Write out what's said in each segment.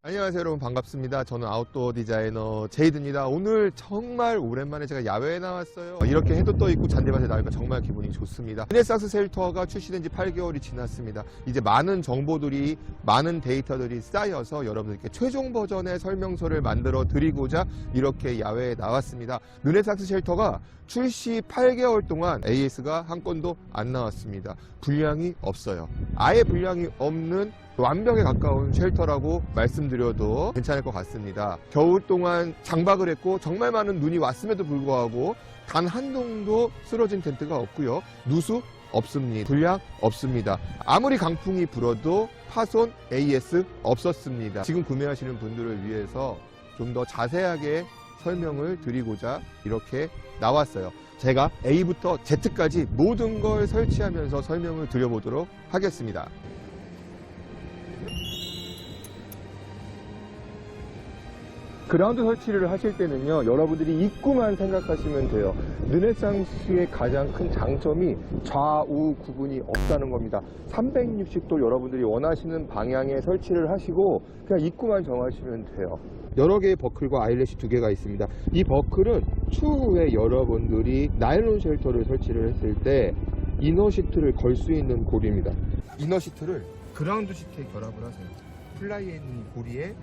안녕하세요 여러분, 반갑습니다. 저는 아웃도어 디자이너 제이드입니다. 오늘 정말 오랜만에 제가 야외에 나왔어요. 이렇게 해도 떠있고 잔디밭에 나오니까 정말 기분이 좋습니다. 르네상스 쉘터가 출시된 지 8개월이 지났습니다. 이제 많은 정보들이, 많은 데이터들이 쌓여서 여러분들께 최종 버전의 설명서를 만들어 드리고자 이렇게 야외에 나왔습니다. 르네상스 쉘터가 출시 8개월 동안 AS가 한 건도 안 나왔습니다. 분량이 없어요. 아예 분량이 없는 완벽에 가까운 쉘터라고 말씀드려도 괜찮을 것 같습니다. 겨울 동안 장박을 했고 정말 많은 눈이 왔음에도 불구하고 단 한 동도 쓰러진 텐트가 없고요. 누수 없습니다. 불량 없습니다. 아무리 강풍이 불어도 파손 AS 없었습니다. 지금 구매하시는 분들을 위해서 좀 더 자세하게 설명을 드리고자 이렇게 나왔어요. 제가 A부터 Z까지 모든 걸 설치하면서 설명을 드려보도록 하겠습니다. 그라운드 설치를 하실 때는요, 여러분들이 입구만 생각하시면 돼요. 르네상스의 가장 큰 장점이 좌우 구분이 없다는 겁니다. 360도 여러분들이 원하시는 방향에 설치를 하시고 그냥 입구만 정하시면 돼요. 여러 개의 버클과 아일렛이 2개가 있습니다. 이 버클은 추후에 여러분들이 나일론 쉘터를 설치를 했을 때 이너 시트를 걸 수 있는 고리입니다. 이너 시트를 그라운드 시트에 결합을 하세요. 플라이에 있는 고리에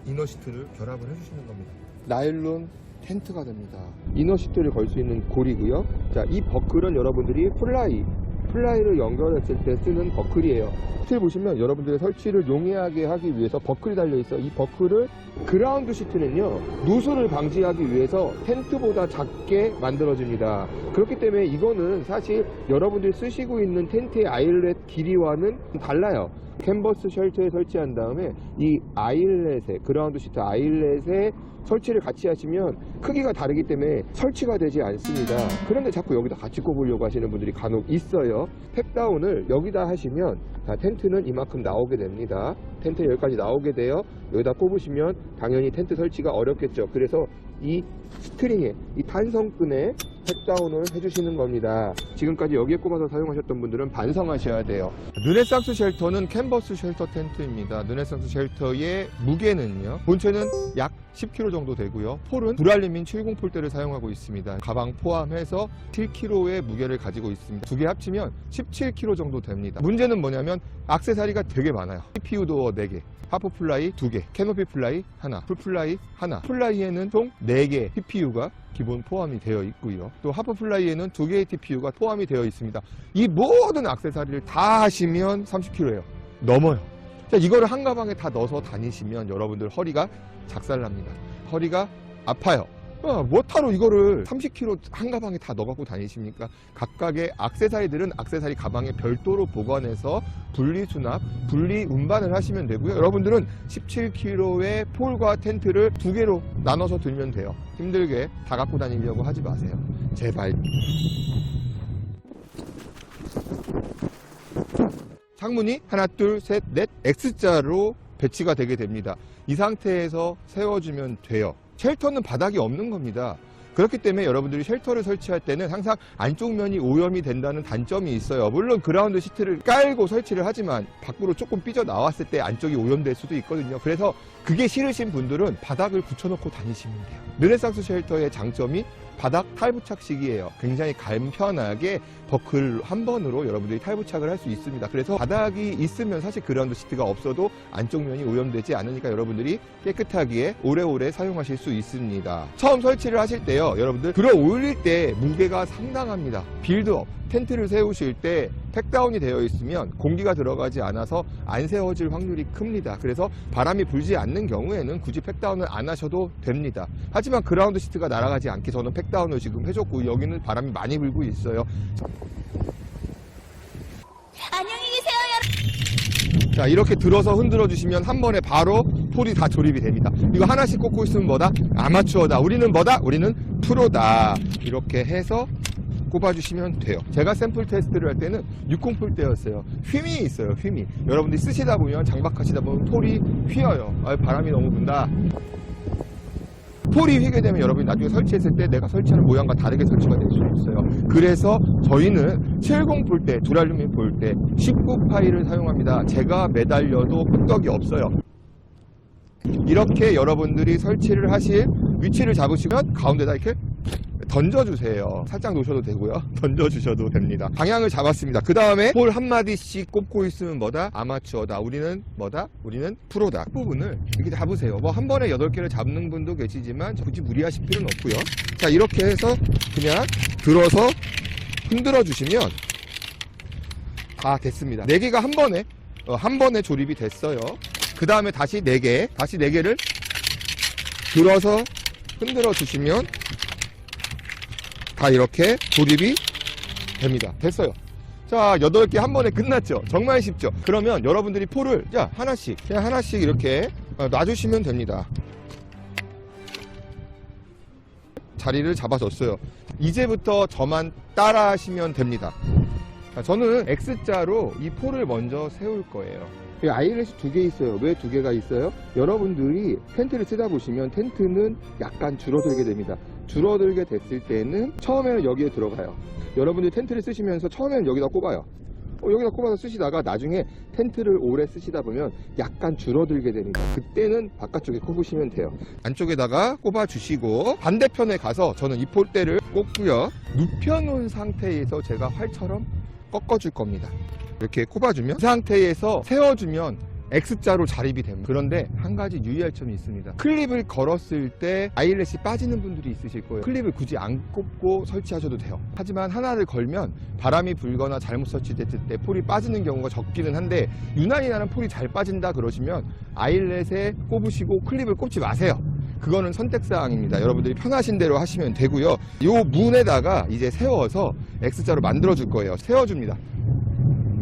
이너 시트를 결합을 해주시는 겁니다. 나일론 텐트가 됩니다. 이너 시트를 걸 수 있는 고리고요. 자, 이 버클은 여러분들이 플라이를 연결했을 때 쓰는 버클이에요. 시트를 보시면 여러분들의 설치를 용이하게 하기 위해서 버클이 달려있어요. 이 버클을 그라운드 시트는요, 누수를 방지하기 위해서 텐트보다 작게 만들어집니다. 그렇기 때문에 이거는 사실 여러분들이 쓰시고 있는 텐트의 아일렛 길이와는 달라요. 캔버스 쉘터에 설치한 다음에 이 아일렛에, 그라운드 시트 아일렛에 설치를 같이 하시면 크기가 다르기 때문에 설치가 되지 않습니다. 그런데 자꾸 여기다 같이 꼽으려고 하시는 분들이 간혹 있어요. 팩다운을 여기다 하시면 텐트는 이만큼 나오게 됩니다. 텐트 여기까지 나오게 돼요. 여기다 꼽으시면 당연히 텐트 설치가 어렵겠죠. 그래서 이 스트링에, 이 탄성끈에 팩다운을 해주시는 겁니다. 지금까지 여기에 꼽아서 사용하셨던 분들은 반성하셔야 돼요. 르네상스 쉘터는 캔버스 쉘터 텐트입니다. 르네상스 쉘터의 무게는요, 본체는 약 10kg 정도 되고요. 폴은 브랄리민 70 폴대를 사용하고 있습니다. 가방 포함해서 7kg의 무게를 가지고 있습니다. 두 개 합치면 17kg 정도 됩니다. 문제는 뭐냐면 액세서리가 되게 많아요. CPU 도어 4개, 하프 플라이 2개, 캐노피 플라이 하나, 풀 플라이 하나. 플라이에는 총 4개 TPU가 기본 포함이 되어 있고요. 또 하프 플라이에는 2개의 TPU가 포함이 되어 있습니다. 이 모든 액세서리를 다 하시면 30kg예요. 넘어요. 자, 이거를 한 가방에 다 넣어서 다니시면 여러분들 허리가 작살납니다. 허리가 아파요. 뭐하러 이거를 30kg 한 가방에 다 넣어갖고 다니십니까? 각각의 액세서리들은 액세서리 가방에 별도로 보관해서 분리수납, 분리 운반을 하시면 되고요. 여러분들은 17kg의 폴과 텐트를 2개로 나눠서 들면 돼요. 힘들게 다 갖고 다니려고 하지 마세요. 제발. 창문이 하나, 둘, 셋, 넷 X자로 배치가 되게 됩니다. 이 상태에서 세워주면 돼요. 쉘터는 바닥이 없는 겁니다. 그렇기 때문에 여러분들이 쉘터를 설치할 때는 항상 안쪽 면이 오염이 된다는 단점이 있어요. 물론 그라운드 시트를 깔고 설치를 하지만 밖으로 조금 삐져 나왔을 때 안쪽이 오염될 수도 있거든요. 그래서 그게 싫으신 분들은 바닥을 붙여놓고 다니시면 돼요. 르네상스 쉘터의 장점이 바닥 탈부착식이에요. 굉장히 간편하게 버클 한 번으로 여러분들이 탈부착을 할 수 있습니다. 그래서 바닥이 있으면 사실 그라운드 시트가 없어도 안쪽 면이 오염되지 않으니까 여러분들이 깨끗하게 오래오래 사용하실 수 있습니다. 처음 설치를 하실 때요, 여러분들 들어 올릴 때 무게가 상당합니다. 빌드업, 텐트를 세우실 때 팩다운이 되어 있으면 공기가 들어가지 않아서 안 세워질 확률이 큽니다. 그래서 바람이 불지 않는 경우에는 굳이 팩다운을 안 하셔도 됩니다. 하지만 그라운드 시트가 날아가지 않게 저는 팩다운을 지금 해줬고 여기는 바람이 많이 불고 있어요. 안녕히 계세요, 여러분. 자, 이렇게 들어서 흔들어 주시면 한 번에 바로 폴이 다 조립이 됩니다. 이거 하나씩 꽂고 있으면 뭐다? 아마추어다. 우리는 뭐다? 우리는 프로다. 이렇게 해서 꼽아주시면 돼요. 제가 샘플 테스트를 할 때는 60 폴대였어요. 휨이 있어요. 휨이. 여러분들이 쓰시다 보면, 장박하시다 보면 폴이 휘어요. 바람이 너무 분다. 폴이 휘게 되면 여러분이 나중에 설치했을 때 내가 설치하는 모양과 다르게 설치가 될 수 있어요. 그래서 저희는 70 폴대, 두랄루민 폴대 19 파일을 사용합니다. 제가 매달려도 끄떡이 없어요. 이렇게 여러분들이 설치를 하실 위치를 잡으시면 가운데다 이렇게 던져주세요. 살짝 놓으셔도 되고요. 던져주셔도 됩니다. 방향을 잡았습니다. 그 다음에 폴 한마디씩 꼽고 있으면 뭐다? 아마추어다. 우리는 뭐다? 우리는 프로다. 부분을 이렇게 잡으세요. 뭐 한 번에 8개를 잡는 분도 계시지만 굳이 무리하실 필요는 없고요. 자, 이렇게 해서 그냥 들어서 흔들어 주시면 다 됐습니다. 4개가 한 번에 조립이 됐어요. 그 다음에 다시 4개를 들어서 흔들어 주시면 다 이렇게 조립이 됩니다. 됐어요. 자, 8개 한 번에 끝났죠. 정말 쉽죠. 그러면 여러분들이 폴을 그냥 하나씩 이렇게 놔주시면 됩니다. 자리를 잡아줬어요. 이제부터 저만 따라 하시면 됩니다. 자, 저는 X자로 이 폴을 먼저 세울 거예요. 아이렛이 2개 있어요. 왜 2개가 있어요? 여러분들이 텐트를 쓰다 보시면 텐트는 약간 줄어들게 됩니다. 줄어들게 됐을 때는 처음에는 여기에 들어가요. 여러분들이 텐트를 쓰시면서 처음에는 여기다 꼽아요. 여기다 꼽아서 쓰시다가 나중에 텐트를 오래 쓰시다 보면 약간 줄어들게 됩니다. 그때는 바깥쪽에 꼽으시면 돼요. 안쪽에다가 꼽아주시고 반대편에 가서 저는 이 폴대를 꼽고요. 눕혀놓은 상태에서 제가 활처럼 꺾어줄 겁니다. 이렇게 꼽아주면 이 상태에서 세워주면 X자로 자립이 됩니다. 그런데 한 가지 유의할 점이 있습니다. 클립을 걸었을 때 아이렛이 빠지는 분들이 있으실 거예요. 클립을 굳이 안 꼽고 설치하셔도 돼요. 하지만 하나를 걸면 바람이 불거나 잘못 설치됐을 때 폴이 빠지는 경우가 적기는 한데 유난히 나는 폴이 잘 빠진다 그러시면 아이렛에 꼽으시고 클립을 꼽지 마세요. 그거는 선택사항입니다. 여러분들이 편하신 대로 하시면 되고요. 이 문에다가 이제 세워서 X자로 만들어 줄 거예요. 세워줍니다.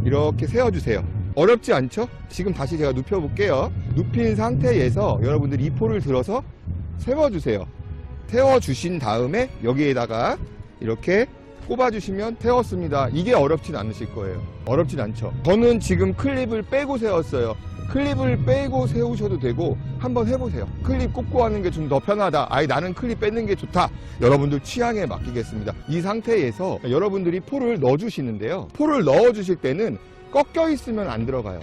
이렇게 세워주세요. 어렵지 않죠? 지금 다시 제가 눕혀볼게요. 눕힌 상태에서 여러분들이 이 폴을 들어서 세워주세요. 세워주신 다음에 여기에다가 이렇게 꼽아주시면 세웠습니다. 이게 어렵진 않으실 거예요. 어렵진 않죠? 저는 지금 클립을 빼고 세웠어요. 클립을 빼고 세우셔도 되고 한번 해보세요. 클립 꽂고 하는 게 좀 더 편하다. 나는 클립 빼는 게 좋다. 여러분들 취향에 맡기겠습니다. 이 상태에서 여러분들이 폴을 넣어주시는데요. 폴을 넣어주실 때는 꺾여 있으면 안 들어가요.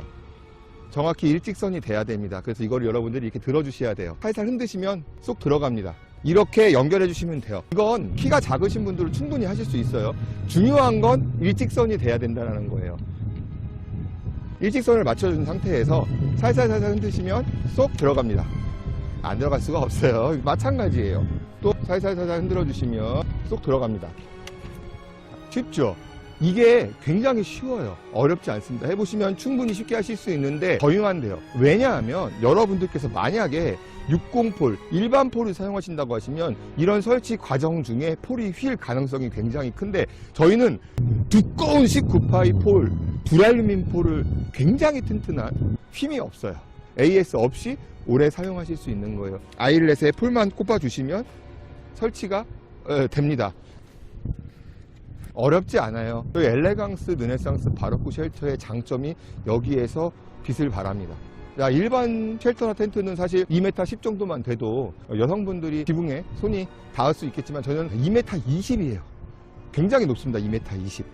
정확히 일직선이 돼야 됩니다. 그래서 이걸 여러분들이 이렇게 들어주셔야 돼요. 살살 흔드시면 쏙 들어갑니다. 이렇게 연결해 주시면 돼요. 이건 키가 작으신 분들은 충분히 하실 수 있어요. 중요한 건 일직선이 돼야 된다는 거예요. 일직선을 맞춰준 상태에서 살살 흔드시면 쏙 들어갑니다. 안 들어갈 수가 없어요. 마찬가지예요. 또 살살 흔들어 주시면 쏙 들어갑니다. 쉽죠? 이게 굉장히 쉬워요. 어렵지 않습니다. 해보시면 충분히 쉽게 하실 수 있는데 저용한데요. 왜냐하면 여러분들께서 만약에 60폴, 일반 폴을 사용하신다고 하시면 이런 설치 과정 중에 폴이 휠 가능성이 굉장히 큰데 저희는 두꺼운 19파이 폴, 두랄루민 폴을 굉장히 튼튼한 힘이 없어요. AS 없이 오래 사용하실 수 있는 거예요. 아이렛에 폴만 꼽아주시면 설치가 됩니다. 어렵지 않아요. 엘레강스, 르네상스, 바로크 쉘터의 장점이 여기에서 빛을 발합니다. 일반 쉘터나 텐트는 사실 2m 10 정도만 돼도 여성분들이 지붕에 손이 닿을 수 있겠지만 저는 2m 20이에요. 굉장히 높습니다. 2m 20.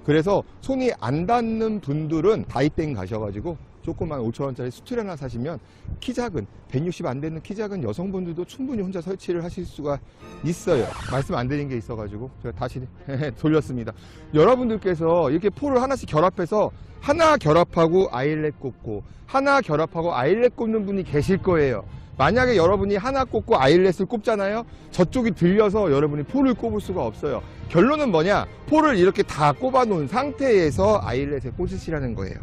그래서 손이 안 닿는 분들은 다이땡 가셔가지고 조그만 5,000원짜리 수틀 하나 사시면 키 작은 160 안 되는 키 작은 여성분들도 충분히 혼자 설치를 하실 수가 있어요. 말씀 안 드린 게 있어가지고 제가 다시 돌렸습니다. 여러분들께서 이렇게 폴을 하나씩 결합해서 하나 결합하고 아이렛 꽂고 하나 결합하고 아이렛 꽂는 분이 계실 거예요. 만약에 여러분이 하나 꽂고 아이렛을 꼽잖아요. 저쪽이 들려서 여러분이 폴을 꼽을 수가 없어요. 결론은 뭐냐? 폴을 이렇게 다 꼽아 놓은 상태에서 아이렛에 꽂으시라는 거예요.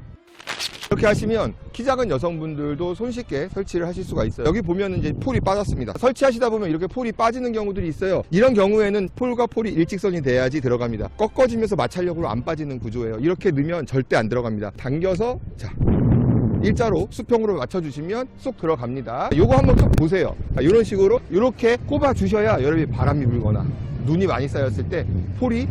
이렇게 하시면 키 작은 여성분들도 손쉽게 설치를 하실 수가 있어요. 여기 보면 이제 폴이 빠졌습니다. 설치하시다 보면 이렇게 폴이 빠지는 경우들이 있어요. 이런 경우에는 폴과 폴이 일직선이 돼야지 들어갑니다. 꺾어지면서 마찰력으로 안 빠지는 구조예요. 이렇게 넣으면 절대 안 들어갑니다. 당겨서 자 일자로 수평으로 맞춰주시면 쏙 들어갑니다. 요거 한번 쭉 보세요. 이런 식으로 이렇게 꼽아 주셔야 여러분이 바람이 불거나 눈이 많이 쌓였을 때 폴이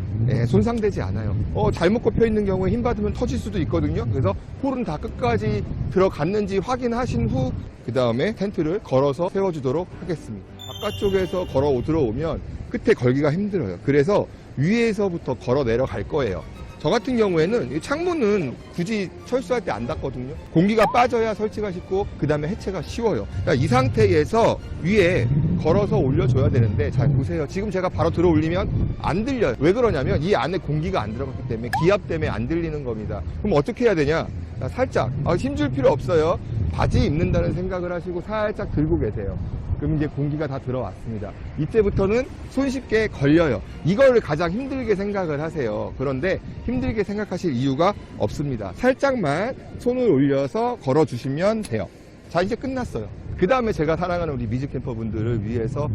손상되지 않아요. 잘못 꼽혀 있는 경우에 힘 받으면 터질 수도 있거든요. 그래서 폴은 다 끝까지 들어갔는지 확인하신 후 그 다음에 텐트를 걸어서 세워주도록 하겠습니다. 바깥쪽에서 걸어 들어오면 끝에 걸기가 힘들어요. 그래서 위에서부터 걸어 내려갈 거예요. 저 같은 경우에는 이 창문은 굳이 철수할 때 안 닫거든요. 공기가 빠져야 설치가 쉽고 그 다음에 해체가 쉬워요. 그러니까 이 상태에서 위에 걸어서 올려줘야 되는데, 잘 보세요. 지금 제가 바로 들어 올리면 안 들려요. 왜 그러냐면 이 안에 공기가 안 들어갔기 때문에, 기압 때문에 안 들리는 겁니다. 그럼 어떻게 해야 되냐? 자, 살짝 힘줄 필요 없어요. 바지 입는다는 생각을 하시고 살짝 들고 계세요. 그럼 이제 공기가 다 들어왔습니다. 이때부터는 손쉽게 걸려요. 이거를 가장 힘들게 생각을 하세요. 그런데 힘들게 생각하실 이유가 없습니다. 살짝만 손을 올려서 걸어주시면 돼요. 자, 이제 끝났어요. 그 다음에 제가 사랑하는 우리 미즈캠퍼 분들을 위해서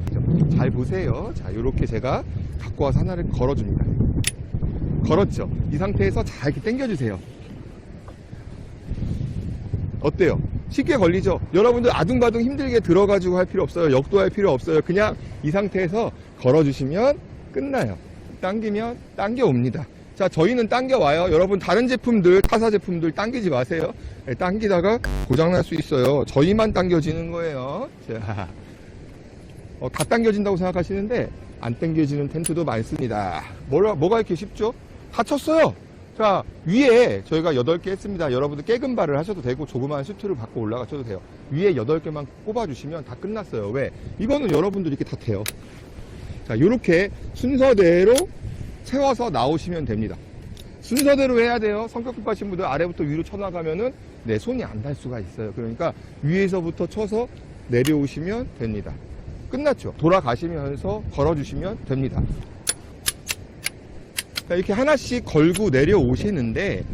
잘 보세요. 자, 이렇게 제가 갖고 와서 하나를 걸어줍니다. 걸었죠? 이 상태에서 잘 이렇게 당겨주세요. 어때요? 쉽게 걸리죠? 여러분들 아둥바둥 힘들게 들어가지고 할 필요 없어요. 역도할 필요 없어요. 그냥 이 상태에서 걸어주시면 끝나요. 당기면 당겨옵니다. 자, 저희는 당겨와요. 여러분 다른 제품들, 타사 제품들 당기지 마세요. 네, 당기다가 고장날 수 있어요. 저희만 당겨지는 거예요. 자, 다 당겨진다고 생각하시는데 안 당겨지는 텐트도 많습니다. 뭐가 이렇게 쉽죠? 다 쳤어요. 자, 위에 저희가 8개 했습니다. 여러분들 깨금발을 하셔도 되고 조그마한 수트를 받고 올라가셔도 돼요. 위에 8개만 꼽아주시면 다 끝났어요. 왜? 이거는 여러분들 이렇게 다 돼요. 자, 이렇게 순서대로 채워서 나오시면 됩니다. 순서대로 해야 돼요. 성격 급하신 분들 아래부터 위로 쳐나가면은 내 손이 안 닿을 수가 있어요. 그러니까 위에서부터 쳐서 내려오시면 됩니다. 끝났죠? 돌아가시면서 걸어주시면 됩니다. 이렇게 하나씩 걸고 내려오시는데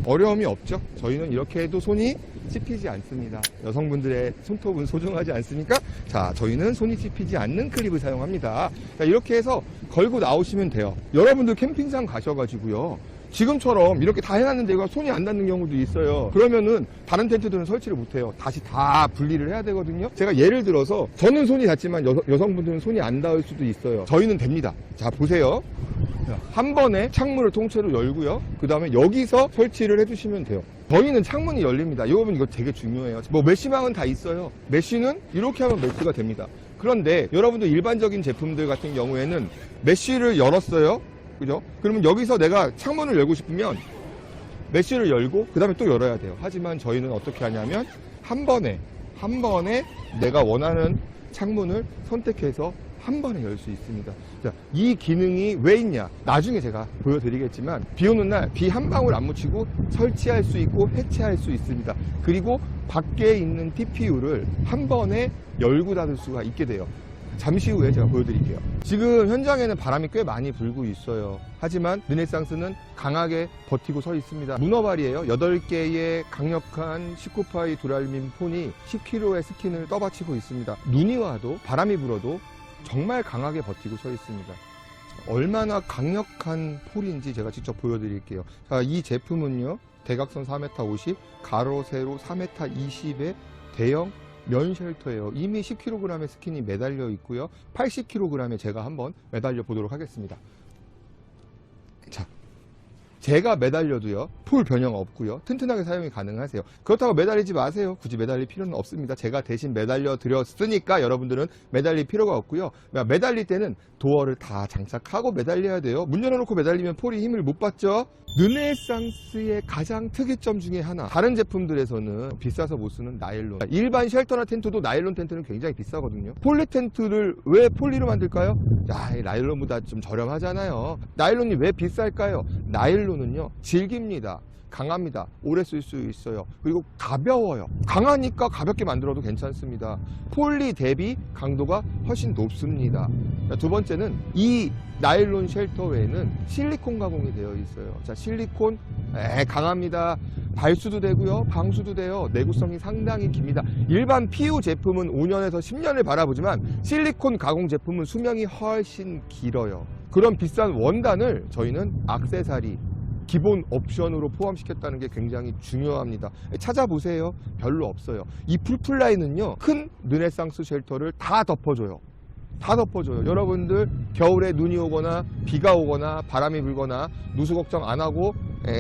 어려움이 없죠. 저희는 이렇게 해도 손이 찝히지 않습니다. 여성분들의 손톱은 소중하지 않습니까? 자, 저희는 손이 찝히지 않는 클립을 사용합니다. 자, 이렇게 해서 걸고 나오시면 돼요. 여러분들 캠핑장 가셔가지고요, 지금처럼 이렇게 다 해놨는데 이거 손이 안 닿는 경우도 있어요. 그러면은 다른 텐트들은 설치를 못해요. 다시 다 분리를 해야 되거든요. 제가 예를 들어서 저는 손이 닿지만 여성분들은 손이 안 닿을 수도 있어요. 저희는 됩니다. 자, 보세요. 한 번에 창문을 통째로 열고요. 그 다음에 여기서 설치를 해주시면 돼요. 저희는 창문이 열립니다. 여러분 이거 되게 중요해요. 뭐 메쉬망은 다 있어요. 메쉬는 이렇게 하면 메쉬가 됩니다. 그런데 여러분들 일반적인 제품들 같은 경우에는 메쉬를 열었어요. 그죠? 그러면 여기서 내가 창문을 열고 싶으면 메쉬를 열고 그 다음에 또 열어야 돼요. 하지만 저희는 어떻게 하냐면 한 번에 내가 원하는 창문을 선택해서 한 번에 열 수 있습니다. 자, 이 기능이 왜 있냐? 나중에 제가 보여드리겠지만 비 오는 날 비 한 방울 안 묻히고 설치할 수 있고 해체할 수 있습니다. 그리고 밖에 있는 TPU를 한 번에 열고 닫을 수가 있게 돼요. 잠시 후에 제가 보여드릴게요. 지금 현장에는 바람이 꽤 많이 불고 있어요. 하지만 르네상스는 강하게 버티고 서 있습니다. 문어발이에요. 8개의 강력한 시코파이 두랄민 폰이 10kg의 스킨을 떠받치고 있습니다. 눈이 와도 바람이 불어도 정말 강하게 버티고 서 있습니다. 얼마나 강력한 폴인지 제가 직접 보여드릴게요. 자, 이 제품은요, 대각선 4m 50, 가로 세로 4m 20의 대형 면 쉘터예요. 이미 10kg의 스킨이 매달려 있고요. 80kg에 제가 한번 매달려 보도록 하겠습니다. 자, 제가 매달려도요, 폴 변형 없고요, 튼튼하게 사용이 가능하세요. 그렇다고 매달리지 마세요. 굳이 매달릴 필요는 없습니다. 제가 대신 매달려 드렸으니까 여러분들은 매달릴 필요가 없고요. 매달릴 때는 도어를 다 장착하고 매달려야 돼요. 문 열어놓고 매달리면 폴이 힘을 못 받죠. 르네상스의 가장 특이점 중에 하나, 다른 제품들에서는 비싸서 못 쓰는 나일론, 일반 쉘터나 텐트도 나일론 텐트는 굉장히 비싸거든요. 폴리 텐트를 왜 폴리로 만들까요? 야, 나일론보다 좀 저렴하잖아요. 나일론이 왜 비쌀까요? 나일론은요, 질깁니다. 강합니다. 오래 쓸 수 있어요. 그리고 가벼워요. 강하니까 가볍게 만들어도 괜찮습니다. 폴리 대비 강도가 훨씬 높습니다. 두 번째는 이 나일론 쉘터 외에는 실리콘 가공이 되어 있어요. 자, 실리콘 강합니다. 발수도 되고요, 방수도 돼요. 내구성이 상당히 깁니다. 일반 PU 제품은 5년에서 10년을 바라보지만 실리콘 가공 제품은 수명이 훨씬 길어요. 그런 비싼 원단을 저희는 액세서리, 기본 옵션으로 포함시켰다는 게 굉장히 중요합니다. 찾아보세요. 별로 없어요. 이 풀플라이는요, 큰 르네상스 쉘터를 다 덮어줘요. 다 덮어줘요. 여러분들 겨울에 눈이 오거나 비가 오거나 바람이 불거나 누수 걱정 안 하고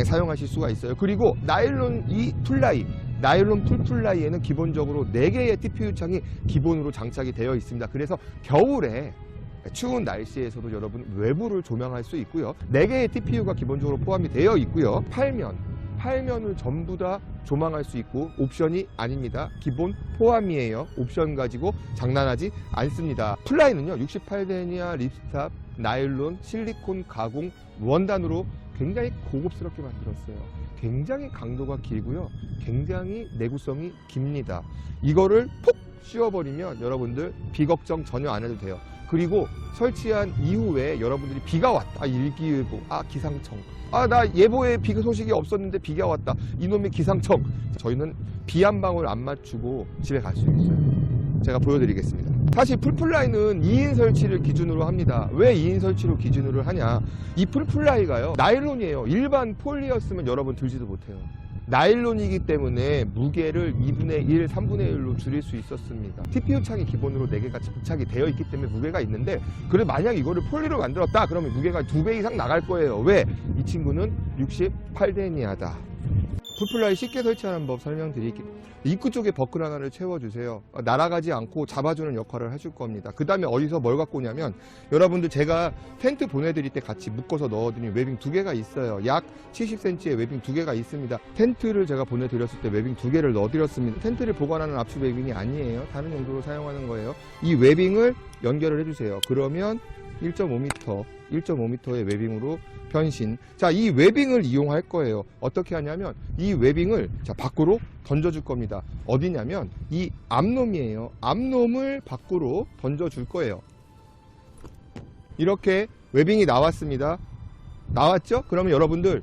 사용하실 수가 있어요. 그리고 나일론 이 플라이, 나일론 풀플라이에는 기본적으로 4개의 TPU 창이 기본으로 장착이 되어 있습니다. 그래서 겨울에 추운 날씨에서도 여러분 외부를 조명할 수 있고요. 4개의 TPU가 기본적으로 포함이 되어 있고요. 팔면을 전부 다 조망할 수 있고 옵션이 아닙니다. 기본 포함이에요. 옵션 가지고 장난하지 않습니다. 플라이는요 68데니아 립스탑 나일론 실리콘 가공 원단으로 굉장히 고급스럽게 만들었어요. 굉장히 강도가 길고요. 굉장히 내구성이 깁니다. 이거를 폭 씌워버리면 여러분들 비걱정 전혀 안 해도 돼요. 그리고 설치한 이후에 여러분들이 비가 왔다. 일기예보, 기상청. 나 예보에 비 소식이 없었는데 비가 왔다. 이놈의 기상청. 저희는 비 한 방울 안 맞추고 집에 갈 수 있어요. 제가 보여드리겠습니다. 사실 풀플라이는 2인 설치를 기준으로 합니다. 왜 2인 설치로 기준으로 하냐. 이 풀플라이가요. 나일론이에요. 일반 폴리였으면 여러분 들지도 못해요. 나일론이기 때문에 무게를 2분의 1, 3분의 1로 줄일 수 있었습니다. TPU 창이 기본으로 4개가 부착이 되어 있기 때문에 무게가 있는데 그래 만약 이거를 폴리로 만들었다 그러면 무게가 2배 이상 나갈 거예요. 왜? 이 친구는 68데니아다. 풀플라이 쉽게 설치하는 법 설명드릴게요. 입구 쪽에 버클 하나를 채워주세요. 날아가지 않고 잡아주는 역할을 해줄 겁니다. 그 다음에 어디서 뭘 갖고 오냐면 여러분들 제가 텐트 보내드릴 때 같이 묶어서 넣어드린 웨빙 2개가 있어요. 약 70cm의 웨빙 2개가 있습니다. 텐트를 제가 보내드렸을 때 웨빙 2개를 넣어드렸습니다. 텐트를 보관하는 압축 웨빙이 아니에요. 다른 용도로 사용하는 거예요. 이 웨빙을 연결을 해주세요. 그러면 1.5m의 웨빙으로 변신. 자, 이 웨빙을 이용할 거예요. 어떻게 하냐면 이 웨빙을 밖으로 던져줄 겁니다. 어디냐면 이 앞놈이에요. 앞놈을 밖으로 던져줄 거예요. 이렇게 웨빙이 나왔습니다. 나왔죠? 그러면 여러분들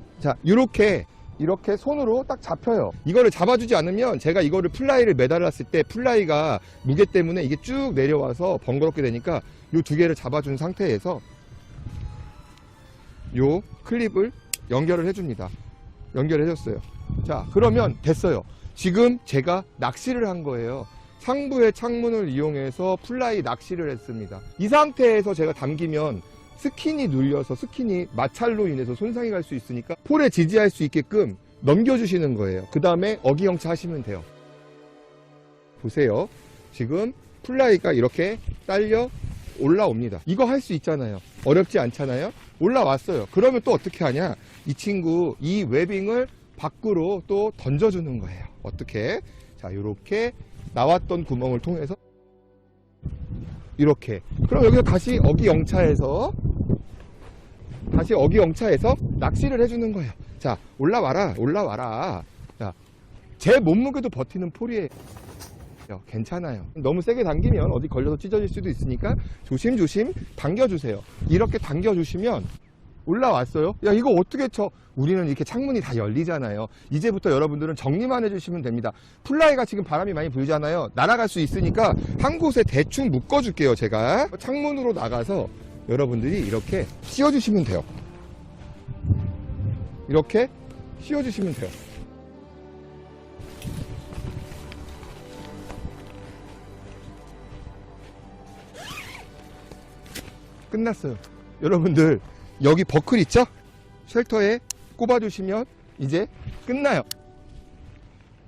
이렇게 손으로 딱 잡혀요. 이거를 잡아주지 않으면 제가 이거를 플라이를 매달았을 때 플라이가 무게 때문에 이게 쭉 내려와서 번거롭게 되니까 이 2개를 잡아준 상태에서 요 클립을 연결을 해줍니다. 연결해줬어요. 자, 그러면 됐어요. 지금 제가 낚시를 한 거예요. 상부의 창문을 이용해서 플라이 낚시를 했습니다. 이 상태에서 제가 당기면 스킨이 눌려서 스킨이 마찰로 인해서 손상이 갈 수 있으니까 폴에 지지할 수 있게끔 넘겨주시는 거예요. 그 다음에 어기영차 하시면 돼요. 보세요. 지금 플라이가 이렇게 딸려 올라옵니다. 이거 할 수 있잖아요. 어렵지 않잖아요. 올라왔어요. 그러면 또 어떻게 하냐. 이 친구 이 웨빙을 밖으로 또 던져주는 거예요. 어떻게? 자, 이렇게 나왔던 구멍을 통해서 이렇게. 그럼 여기서 다시 어기영차해서 낚시를 해주는 거예요. 자, 올라와라. 자, 제 몸무게도 버티는 폴이에요. 괜찮아요. 너무 세게 당기면 어디 걸려서 찢어질 수도 있으니까 조심조심 당겨주세요. 이렇게 당겨주시면 올라왔어요. 야, 이거 어떻게 쳐? 우리는 이렇게 창문이 다 열리잖아요. 이제부터 여러분들은 정리만 해주시면 됩니다. 플라이가 지금 바람이 많이 불잖아요. 날아갈 수 있으니까 한 곳에 대충 묶어줄게요. 제가 창문으로 나가서 여러분들이 이렇게 씌워주시면 돼요. 이렇게 씌워주시면 돼요. 끝났어요. 여러분들 여기 버클 있죠? 쉘터에 꼽아주시면 이제 끝나요.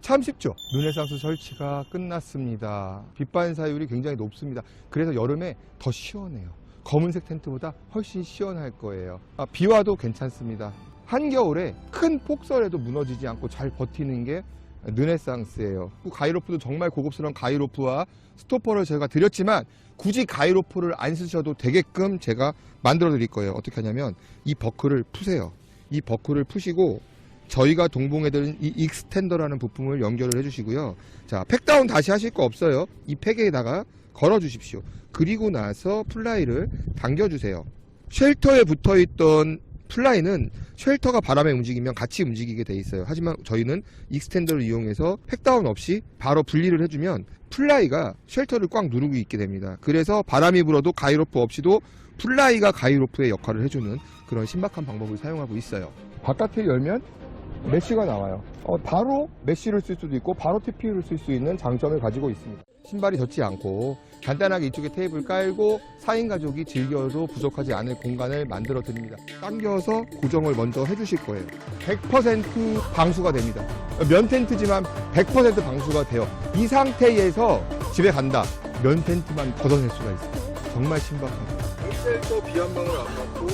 참 쉽죠? 르네상스 설치가 끝났습니다. 빛 반사율이 굉장히 높습니다. 그래서 여름에 더 시원해요. 검은색 텐트보다 훨씬 시원할 거예요. 비 와도 괜찮습니다. 한겨울에 큰 폭설에도 무너지지 않고 잘 버티는 게 르네상스예요. 가이로프도 정말 고급스러운 가이로프와 스토퍼를 제가 드렸지만 굳이 가이로프를 안 쓰셔도 되게끔 제가 만들어 드릴 거예요. 어떻게 하냐면 이 버클을 푸세요. 이 버클을 푸시고 저희가 동봉해드린 이 익스텐더라는 부품을 연결을 해주시고요. 자, 팩다운 다시 하실 거 없어요. 이 팩에다가 걸어 주십시오. 그리고 나서 플라이를 당겨주세요. 쉘터에 붙어있던 플라이는 쉘터가 바람에 움직이면 같이 움직이게 돼 있어요. 하지만 저희는 익스텐더를 이용해서 팩다운 없이 바로 분리를 해주면 플라이가 쉘터를 꽉 누르고 있게 됩니다. 그래서 바람이 불어도 가이로프 없이도 플라이가 가이로프의 역할을 해주는 그런 신박한 방법을 사용하고 있어요. 바깥을 열면 메쉬가 나와요. 바로 메쉬를 쓸 수도 있고 바로 TPU를 쓸 수 있는 장점을 가지고 있습니다. 신발이 젖지 않고 간단하게 이쪽에 테이블 깔고 4인 가족이 즐겨도 부족하지 않을 공간을 만들어 드립니다. 당겨서 고정을 먼저 해주실 거예요. 100% 방수가 됩니다. 면 텐트지만 100% 방수가 돼요. 이 상태에서 집에 간다. 면 텐트만 걷어낼 수가 있어요. 정말 신박하죠. 셀터 비 한 방울 안 맞고